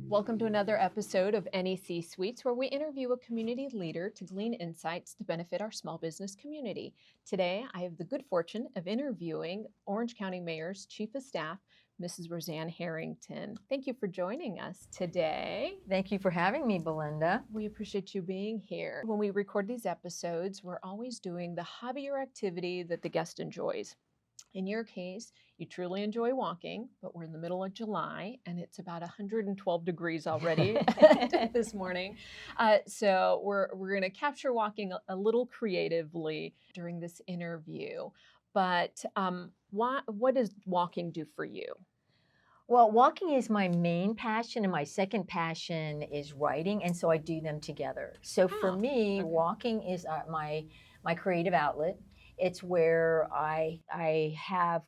Welcome to another episode of NEC Suites, where we interview a community leader to glean insights to benefit our small business community. Today, I have the good fortune of interviewing Orange County Mayor's Chief of Staff, Mrs. Roseann Harrington. Thank you for joining us today. Thank you for having me, Belinda. We appreciate you being here. When we record these episodes, we're always doing the hobby or activity that the guest enjoys. In your case, you truly enjoy walking, but we're in the middle of July and it's about 112 degrees already this morning. So we're going to capture walking a little creatively during this interview. But what does walking do for you? Well, walking is my main passion, and my second passion is writing, and so I do them together. So for me, okay. Walking is my creative outlet. It's where I have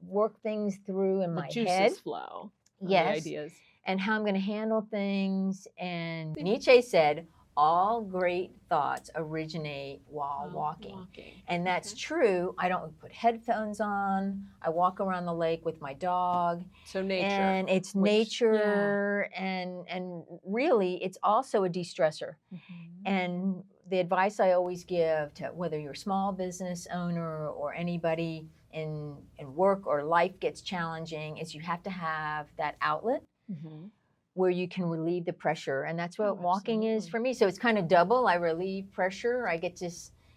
worked things through in my head. Flow. Yes. The ideas. And how I'm going to handle things. And Nietzsche said, all great thoughts originate while walking. And that's true. I don't put headphones on. I walk around the lake with my dog. So nature. And it's nature. And really, it's also a de-stressor. Mm-hmm. And the advice I always give to whether you're a small business owner or anybody in work or life gets challenging is you have to have that outlet. Mm-hmm. where you can relieve the pressure. And that's what walking is for me. So it's kind of double. I relieve pressure. I get to,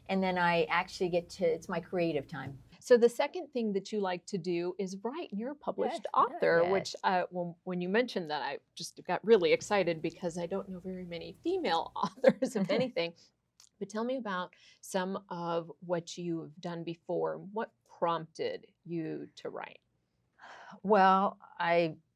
and then I actually get to, it's my creative time. So the second thing that you like to do is write. You're a published author, which when you mentioned that, I just got really excited because I don't know very many female authors, if anything. But tell me about some of what you've done before. What prompted you to write? Well,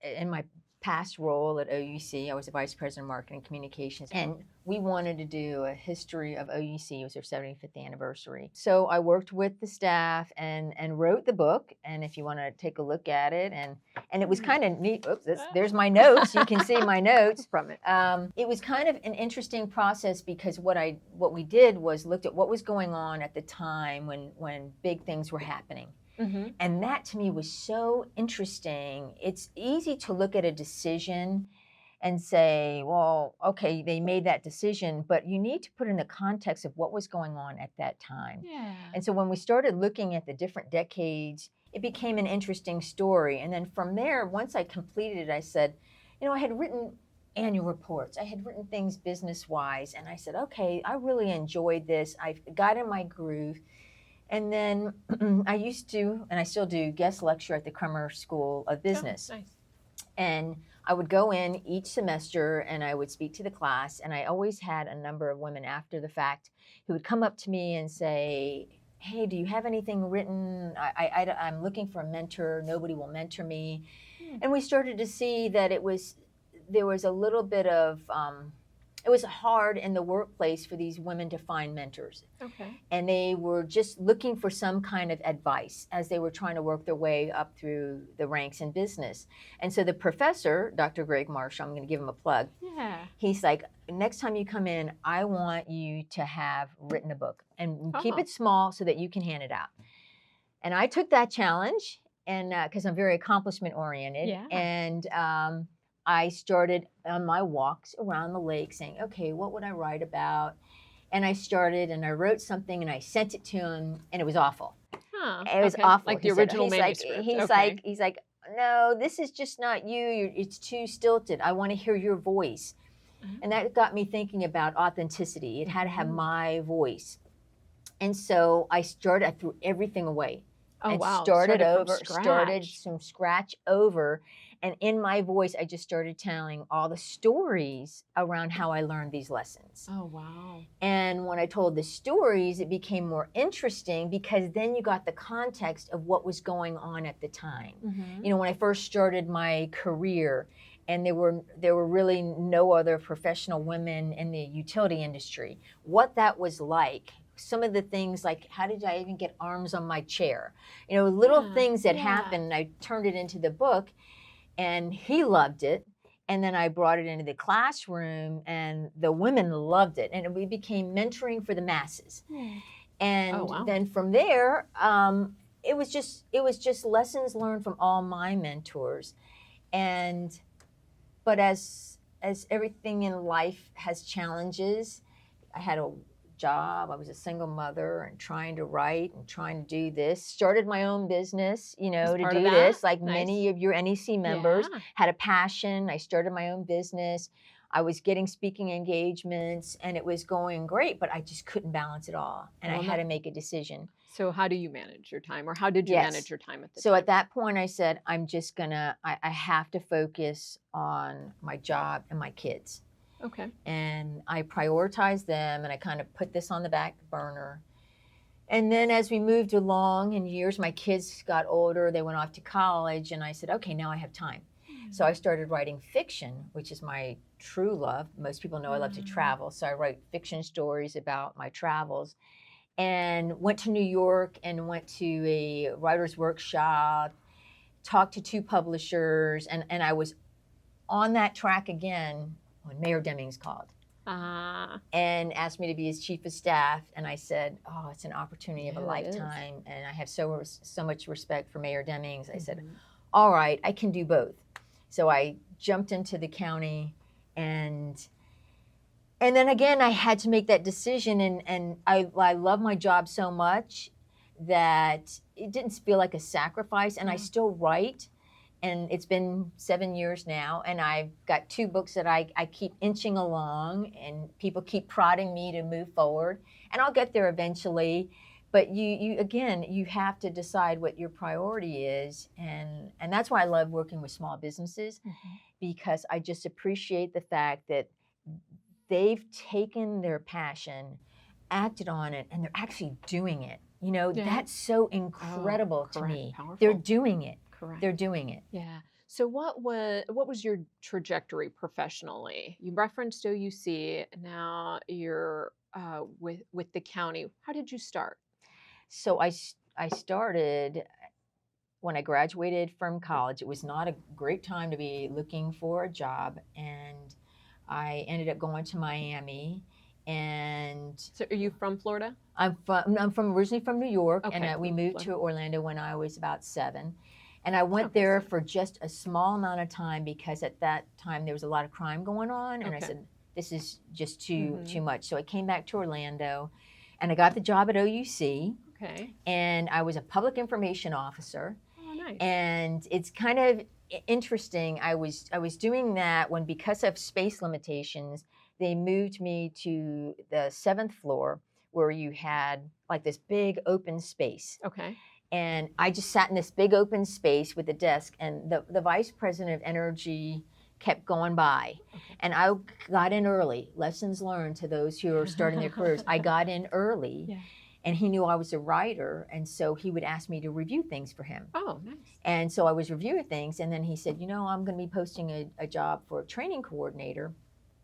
in my past role at OUC, I was the Vice President of Marketing Communications, and we wanted to do a history of OUC. It was their 75th anniversary. So I worked with the staff and wrote the book, and if you want to take a look at it, and it was kind of neat. Oops, there's my notes. You can see my notes from it. It was kind of an interesting process because what we did was looked at what was going on at the time when big things were happening. Mm-hmm. And that to me was so interesting. It's easy to look at a decision and say, well, okay, they made that decision, but you need to put in the context of what was going on at that time. Yeah. And so when we started looking at the different decades, it became an interesting story. And then from there, once I completed it, I said, I had written annual reports. I had written things business-wise. And I said, okay, I really enjoyed this. I got in my groove. And then I used to, and I still do, guest lecture at the Crummer School of Business. Oh, nice. And I would go in each semester and I would speak to the class. And I always had a number of women after the fact who would come up to me and say, hey, do you have anything written? I'm looking for a mentor. Nobody will mentor me. And we started to see that there was a little bit of, it was hard in the workplace for these women to find mentors. Okay. And they were just looking for some kind of advice as they were trying to work their way up through the ranks in business. And so the professor, Dr. Greg Marshall, I'm going to give him a plug. Yeah. He's like, next time you come in, I want you to have written a book and keep it small so that you can hand it out. And I took that challenge and because I'm very accomplishment oriented. Yeah. And I started on my walks around the lake saying, okay, what would I write about? And I started and I wrote something and I sent it to him and it was awful. Huh, it was awful. Like the original manuscript. He's like, no, this is just not you. It's too stilted. I want to hear your voice. Mm-hmm. And that got me thinking about authenticity. It had to have my voice. And so I threw everything away. And started from scratch over. And in my voice, I just started telling all the stories around how I learned these lessons. Oh, wow. And when I told the stories, it became more interesting because then you got the context of what was going on at the time. Mm-hmm. When I first started my career, and there were really no other professional women in the utility industry, what that was like. Some of the things like, how did I even get arms on my chair? Little things that happened. I turned it into the book and he loved it. And then I brought it into the classroom and the women loved it. And we became mentoring for the masses. And then from there, it was just lessons learned from all my mentors. And but as everything in life has challenges, I had a job, I was a single mother and trying to write and trying to do this. Started my own business, As to part of do that? this, like Nice. many of your NEC members. Yeah. Had a passion. I started my own business. I was getting speaking engagements and it was going great, but I just couldn't balance it all. And I Well, had to make a decision. So how do you manage your time, or how did you manage Yes. your time at the So time? at that point, I said, I'm just gonna, I have to focus on my job and my kids. Okay. And I prioritized them and I kind of put this on the back burner. And then as we moved along in years, my kids got older, they went off to college, and I said, okay, now I have time. So I started writing fiction, which is my true love. Most people know I love to travel. So I write fiction stories about my travels. And went to New York and went to a writer's workshop, talked to 2 publishers, and I was on that track again when Mayor Demings called and asked me to be his chief of staff. And I said, oh, it's an opportunity of a lifetime. And I have so much respect for Mayor Demings. I said, all right, I can do both. So I jumped into the county, and then again, I had to make that decision, and I love my job so much that it didn't feel like a sacrifice, and I still write, and it's been 7 years now, and I've got 2 books that I keep inching along, and people keep prodding me to move forward, and I'll get there eventually. But you have to decide what your priority is, and that's why I love working with small businesses, because I just appreciate the fact that they've taken their passion, acted on it, and they're actually doing it. That's so incredible to me. Powerful. They're doing it. Correct. They're doing it. Yeah. So what was your trajectory professionally? You referenced OUC. Now you're with the county. How did you start? So I started when I graduated from college. It was not a great time to be looking for a job, and I ended up going to Miami. And so, are you from Florida? I'm originally from New York, Okay, and we moved to Orlando when I was about 7. And I went there for just a small amount of time because at that time there was a lot of crime going on, and I said, this is just too much. So I came back to Orlando, and I got the job at OUC. Okay. And I was a public information officer. Oh, nice. And it's kind of interesting. I was doing that when, because of space limitations, they moved me to the 7th floor where you had like this big open space. Okay. And I just sat in this big open space with a desk, and the vice president of energy kept going by. And I got in early. Lessons learned to those who are starting their careers. I got in early. Yeah. And he knew I was a writer, and so he would ask me to review things for him. Oh, nice. And so I was reviewing things, and then he said, I'm going to be posting a job for a training coordinator.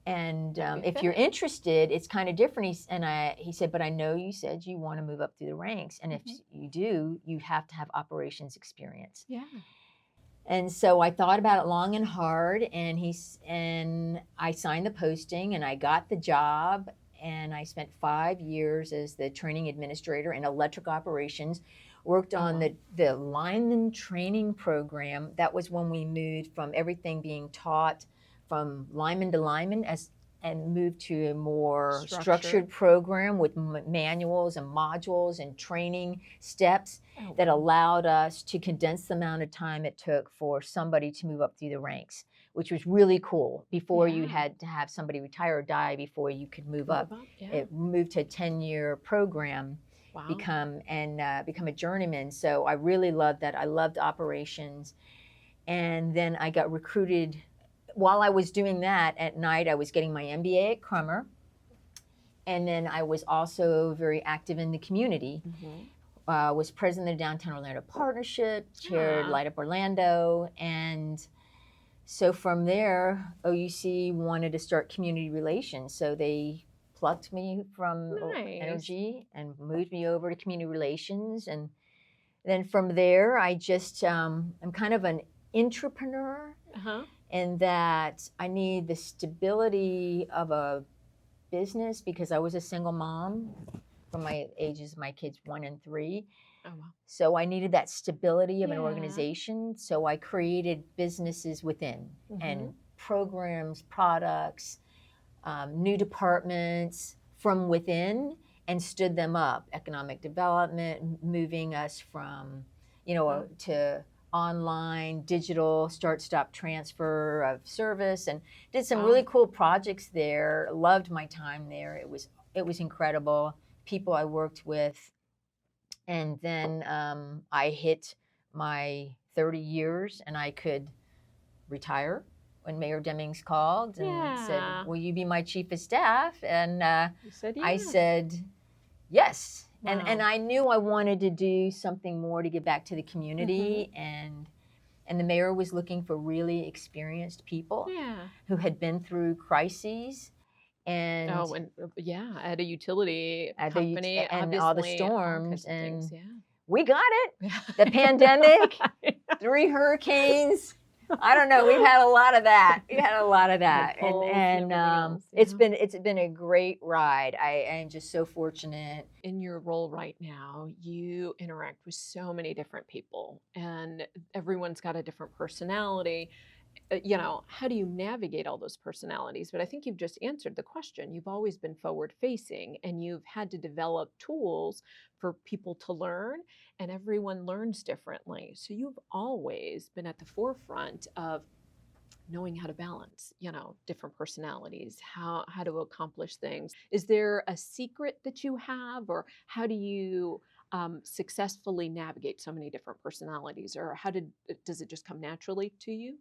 And if you're interested, it's kind of different. He said, but I know you said you want to move up through the ranks. And if you do, you have to have operations experience. Yeah. And so I thought about it long and hard, and I signed the posting, and I got the job. And I spent 5 years as the training administrator in electric operations, worked on the lineman training program. That was when we moved from everything being taught from lineman to lineman and moved to a more structured program with manuals and modules and training steps that allowed us to condense the amount of time it took for somebody to move up through the ranks, which was really cool. Before you had to have somebody retire or die before you could move up. It moved to a 10-year program, become a journeyman. So I really loved that. I loved operations. And then I got recruited. While I was doing that at night, I was getting my MBA at Crummer. And then I was also very active in the community. Was president of the Downtown Orlando Partnership, chaired Light Up Orlando, and so from there, OUC wanted to start community relations. So they plucked me from energy and moved me over to community relations. And then from there, I just, I'm kind of an entrepreneur in that I need the stability of a business because I was a single mom from my ages, my kids 1 and 3. Oh, wow. So I needed that stability of an Yeah. organization. So I created businesses within and programs, products, new departments from within, and stood them up. Economic development, moving us from, Wow. to online, digital, start, stop, transfer of service, and did some Wow. really cool projects there. Loved my time there. It was incredible. People I worked with. And then I hit my 30 years and I could retire when Mayor Demings called and said, Yeah. will you be my chief of staff? And You said I yes. said, yes. And Wow. I knew I wanted to do something more to give back to the community. And the mayor was looking for really experienced people Yeah. who had been through crises. And Oh, and yeah, at a utility and company, all the obviously, all kinds storms, of things. and Yeah. we got it. The pandemic, 3 hurricanes. I don't know. We've had a lot of that. We had a lot of that, Polls and everything else, it's been a great ride. I am just so fortunate. In your role right now, you interact with so many different people, and everyone's got a different personality. How do you navigate all those personalities? But I think you've just answered the question. You've always been forward facing, and you've had to develop tools for people to learn, and everyone learns differently. So you've always been at the forefront of knowing how to balance, different personalities, how to accomplish things. Is there a secret that you have, or how do you successfully navigate so many different personalities, or does it just come naturally to you?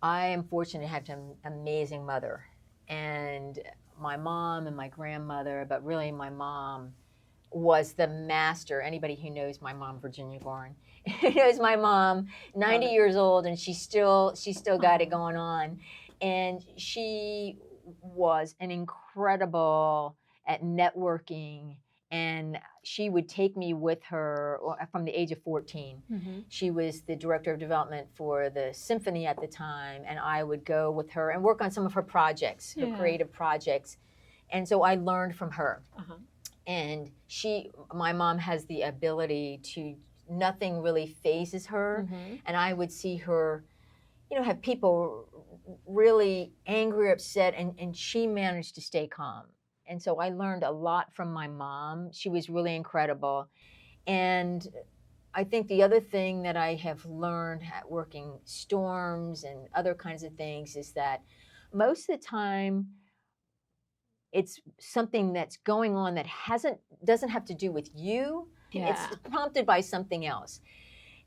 I am fortunate to have an amazing mother, and my mom and my grandmother, but really my mom was the master. Anybody who knows my mom, Virginia Gorin, knows my mom, 90 years old, and she's still got it going on. And she was an incredible at networking, and she would take me with her from the age of 14. She was the director of development for the symphony at the time, and I would go with her and work on some of her projects, her creative projects. And so I learned from her. And my mom has the ability to, nothing really phases her. And I would see her, have people really angry, upset, and she managed to stay calm. And so I learned a lot from my mom. She was really incredible. And I think the other thing that I have learned at working storms and other kinds of things is that most of the time, it's something that's going on that doesn't have to do with you. It's prompted by something else.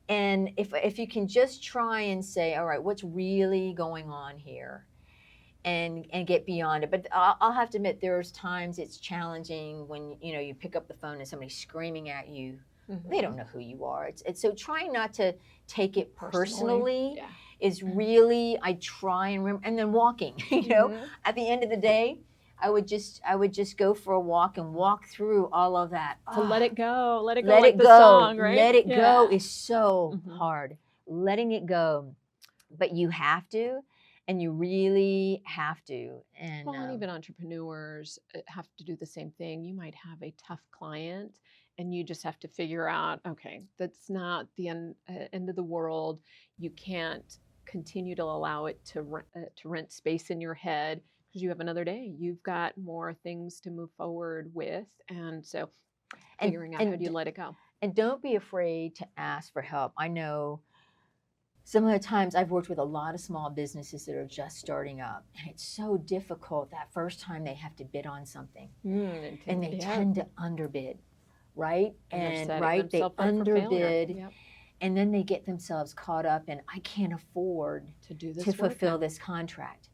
And if you can just try and say, all right, what's really going on here, and get beyond it. But I'll have to admit, there's times it's challenging when you pick up the phone and somebody's screaming at you. They don't know who you are. It's so trying not to take it personally is really, I try and remember. And then walking, at the end of the day, I would just go for a walk and walk through all of that. To let it go. Let it go. Let Like it the go. song, right? Let it go is so hard. Letting it go. But you have to, and you really have to. And and even entrepreneurs have to do the same thing. You might have a tough client, and you just have to figure out, okay, that's not the end of the world. You can't continue to allow it to rent space in your head, because you have another day. You've got more things to move forward with. And so figuring out how do you let it go. And don't be afraid to ask for help. I know some of the times I've worked with a lot of small businesses that are just starting up, and it's so difficult that first time they have to bid on something. And they tend to underbid, right? They underbid. And then they get themselves caught up in, I can't afford to fulfill this contract.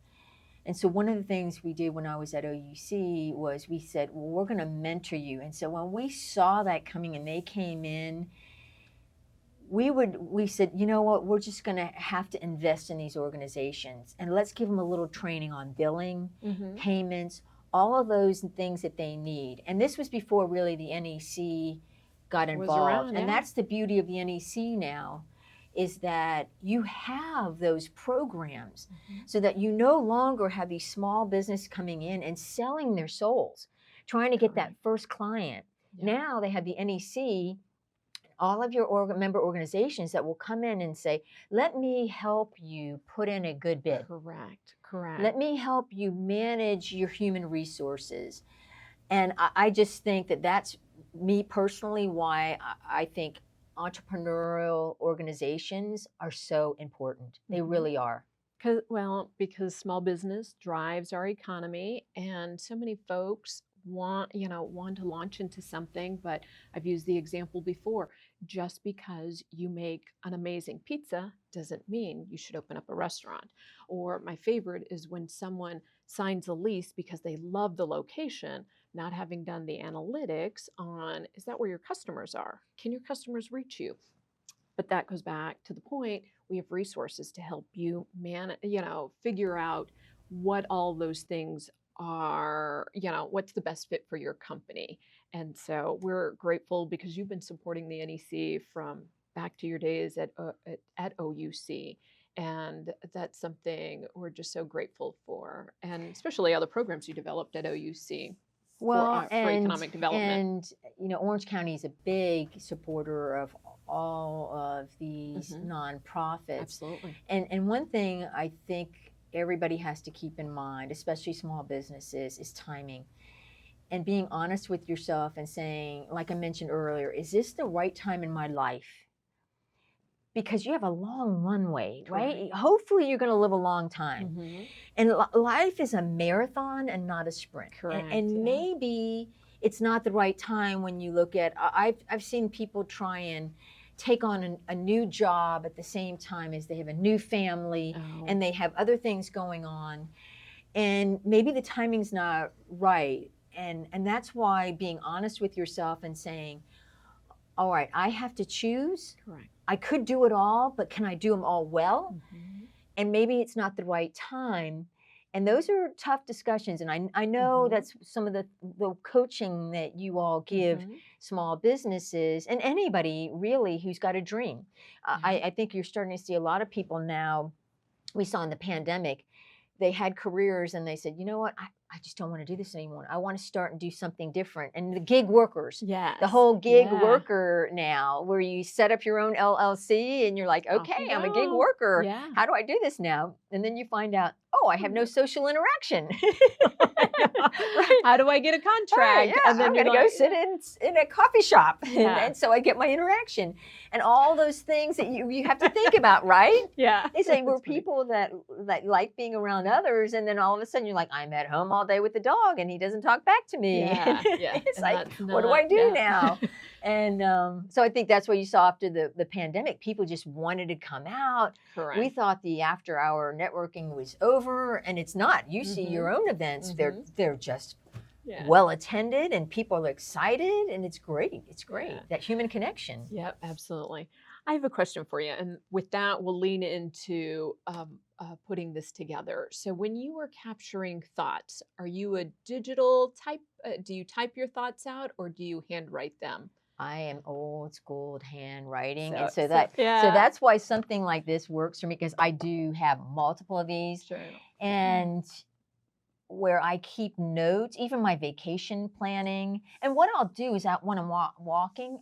And so one of the things we did when I was at OUC was we said, well, we're going to mentor you. And so when we saw that coming and they came in, we said, you know what, we're just going to have to invest in these organizations, and let's give them a little training on billing, payments, all of those things that they need. And this was before really the NEC got involved. And that's the beauty of the NEC now, is that you have those programs so that you no longer have these small business coming in and selling their souls, trying to get that first client. Now they have the NEC all of your member organizations that will come in and say, let me help you put in a good bid. Correct. Let me help you manage your human resources. And I just think that that's me personally why I think entrepreneurial organizations are so important. They really are. Because small business drives our economy, and so many folks want to launch into something. But I've used the example before, just because you make an amazing pizza doesn't mean you should open up a restaurant. Or my favorite is when someone signs a lease because they love the location, not having done the analytics on, is that where your customers are? Can your customers reach you? But that goes back to the point, we have resources to help you figure out what all those things are, what's the best fit for your company. And so we're grateful because you've been supporting the NEC from back to your days at OUC. And that's something we're just so grateful for, and especially all the programs you developed at OUC. Well, for economic development. And Orange County is a big supporter of all of these nonprofits. Absolutely. And one thing I think everybody has to keep in mind, especially small businesses, is timing. And being honest with yourself and saying, like I mentioned earlier, is this the right time in my life? Because you have a long runway, right? Correct. Hopefully you're going to live a long time. Mm-hmm. And life is a marathon and not a sprint. Correct. And maybe it's not the right time when you look at, I've seen people try and take on a new job at the same time as they have a new family and they have other things going on. And maybe the timing's not right. And that's why being honest with yourself and saying, all right, I have to choose. Correct. I could do it all, but can I do them all well? Mm-hmm. And maybe it's not the right time. And those are tough discussions. And I know that's some of the coaching that you all give small businesses and anybody really who's got a dream. I think you're starting to see a lot of people now, we saw in the pandemic, they had careers and they said, you know what, I just don't want to do this anymore. I want to start and do something different. And the gig workers, the whole gig worker now, where you set up your own LLC and you're like, okay, I'm a gig worker. Yeah. How do I do this now? And then you find out, oh, I have no social interaction. Right. How do I get a contract? Right, yeah, and then I'm going to go sit in a coffee shop. And so I get my interaction. And all those things that you have to think about, right? Yeah. They say we're people that like being around others. And then all of a sudden you're like, I'm at home all day with the dog and he doesn't talk back to me. Yeah. It's like, what do I do now? And so I think that's what you saw after the pandemic. People just wanted to come out. Correct. We thought the after hour networking was over, and it's not. You see your own events, they're just well attended and people are excited, and it's great. It's great, that human connection. Yep, absolutely. I have a question for you, and with that, we'll lean into putting this together. So when you were capturing thoughts, are you a digital type? Do you type your thoughts out or do you handwrite them? I am old school handwriting. So so that's why something like this works for me, because I do have multiple of these. Sure. And where I keep notes, even my vacation planning. And what I'll do is that when I'm walking,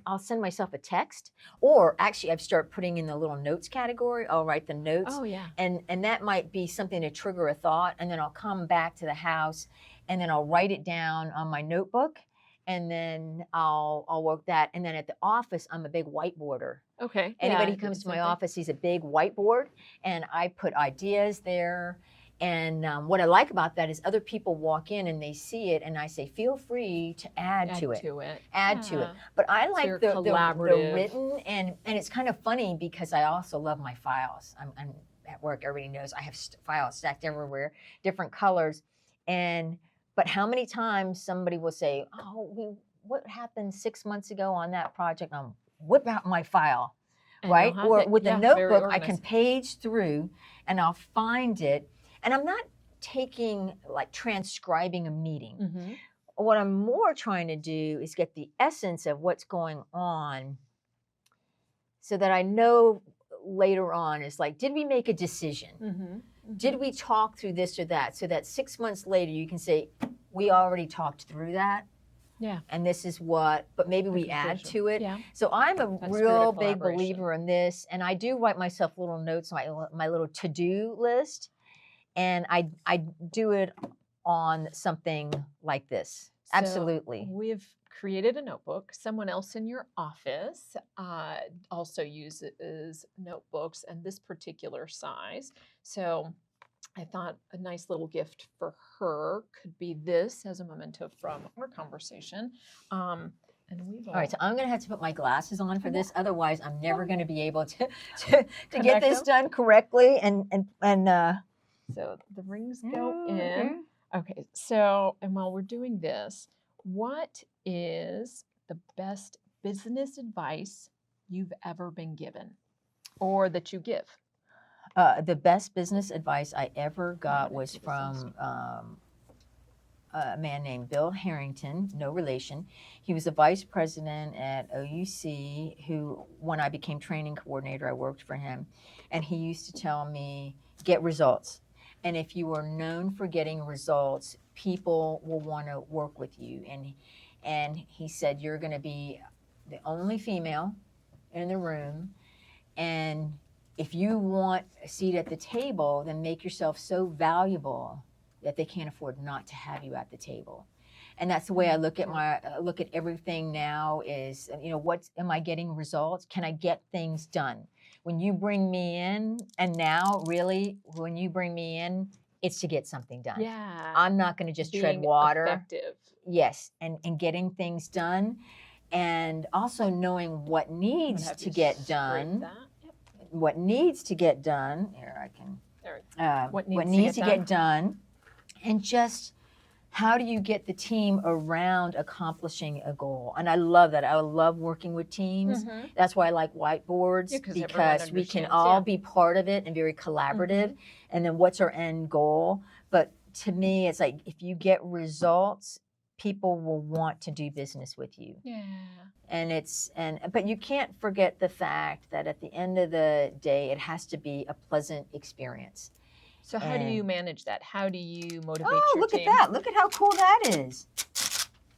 I'll send myself a text, or actually I've started putting in the little notes category. I'll write the notes. Oh yeah. And that might be something to trigger a thought. And then I'll come back to the house and then I'll write it down on my notebook. And then I'll work that. And then at the office, I'm a big whiteboarder. Okay. Anybody who comes to my office sees a big whiteboard, and I put ideas there. And what I like about that is other people walk in and they see it, and I say, feel free to add to it. Add to it. But I like the written, and it's kind of funny because I also love my files. I'm at work, everybody knows I have files stacked everywhere, different colors. But how many times somebody will say, oh, what happened 6 months ago on that project? I'll whip out my file, right? Or with a notebook, I can page through and I'll find it. And I'm not transcribing a meeting. What I'm more trying to do is get the essence of what's going on so that I know later on is like, did we make a decision? Did we talk through this or that? So that 6 months later, you can say, we already talked through that. Yeah. And this is what, but maybe we add conclusion. to it. Yeah. So I'm a That spirit real of big collaboration. believer in this. And I do write myself little notes, my little to-do list. And I do it on something like this. So Absolutely. we've created a notebook. Someone else in your office also uses notebooks and this particular size. So I thought a nice little gift for her could be this as a memento from our conversation. And we've All right, so I'm going to have to put my glasses on for this. Otherwise, I'm never going to be able to get this done correctly. So the rings go in. Okay, so, and while we're doing this, what is the best business advice you've ever been given or that you give? The best business advice I ever got was from a man named Bill Harrington, no relation. He was a vice president at OUC who, when I became training coordinator, I worked for him. And he used to tell me, get results. And if you are known for getting results, people will want to work with you. And he said, you're going to be the only female in the room. And if you want a seat at the table, then make yourself so valuable that they can't afford not to have you at the table. And that's the way I look at everything now is, am I getting results? Can I get things done? When you bring me in, and now really, when you bring me in, it's to get something done. Yeah. I'm not going to just tread Being water. Effective. Yes, and getting things done, and also knowing what needs to get done. Yep. What needs to get done. Here, I can. There. What needs to get done. And just how do you get the team around accomplishing a goal? And I love that. I love working with teams. Mm-hmm. That's why I like whiteboards, because we can all be part of it and very collaborative. Mm-hmm. And then what's our end goal? But to me, it's like if you get results, people will want to do business with you. Yeah. But you can't forget the fact that at the end of the day, it has to be a pleasant experience. So how do you manage that? How do you motivate your team? Look at that. Look at how cool that is.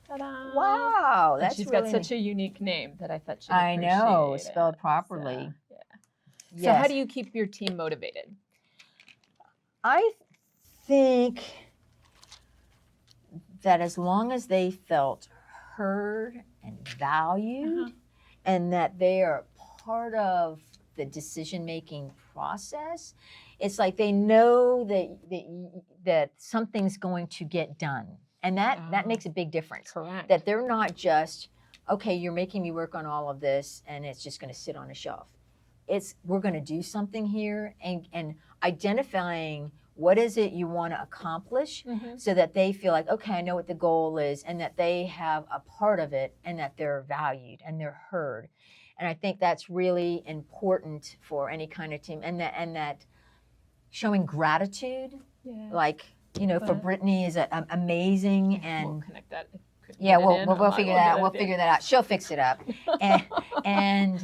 Ta-da. Wow. And she's got such a unique name that I thought she'd appreciate. I know, spelled properly. So, yeah. Yes. So how do you keep your team motivated? I think that as long as they felt heard and valued, and that they are part of the decision-making process, it's like they know that something's going to get done. And that makes a big difference. Correct. That they're not just, okay, you're making me work on all of this and it's just going to sit on a shelf. It's, we're going to do something here, and identifying what is it you want to accomplish, so that they feel like, okay, I know what the goal is, and that they have a part of it, and that they're valued and they're heard. And I think that's really important for any kind of team. And that showing gratitude, like, for Brittany is amazing. And we'll connect that. We'll figure that out. We'll figure that out. She'll fix it up. and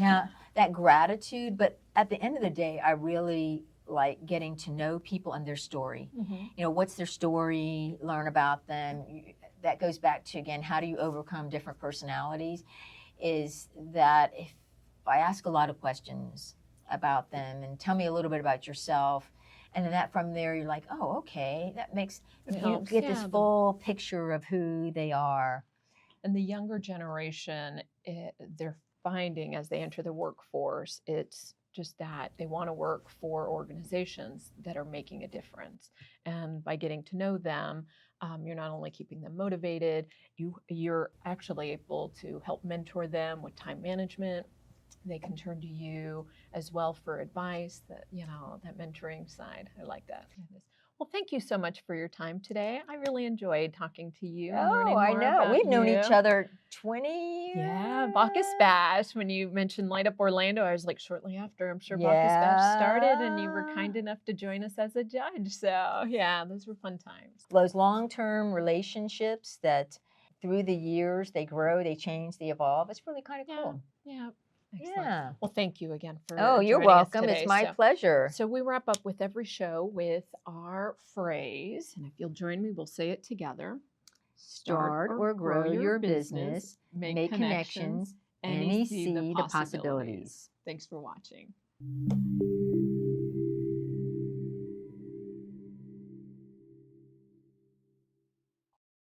that gratitude. But at the end of the day, I really like getting to know people and their story. What's their story? Learn about them. That goes back to, again, how do you overcome different personalities? Is that if I ask a lot of questions about them and tell me a little bit about yourself, and then that from there you're like, oh, okay, that makes you get this full picture of who they are. And the younger generation, they're finding as they enter the workforce, it's just that they want to work for organizations that are making a difference. And by getting to know them, you're not only keeping them motivated, you're actually able to help mentor them with time management. They can turn to you as well for advice, that mentoring side. I like that. Well, thank you so much for your time today. I really enjoyed talking to you. Oh, I know. We've known each other 20 years. Yeah, Bacchus Bash. When you mentioned Light Up Orlando, I was like, shortly after, I'm sure Bacchus Bash started, and you were kind enough to join us as a judge. So, yeah, those were fun times. Those long-term relationships that through the years, they grow, they change, they evolve. It's really kind of cool. Yeah. Excellent. Yeah. Well, thank you again for you're welcome. It's my pleasure. So we wrap up with every show with our phrase. And if you'll join me, we'll say it together. Start or grow your business. Make connections. NEC the possibilities. Thanks for watching.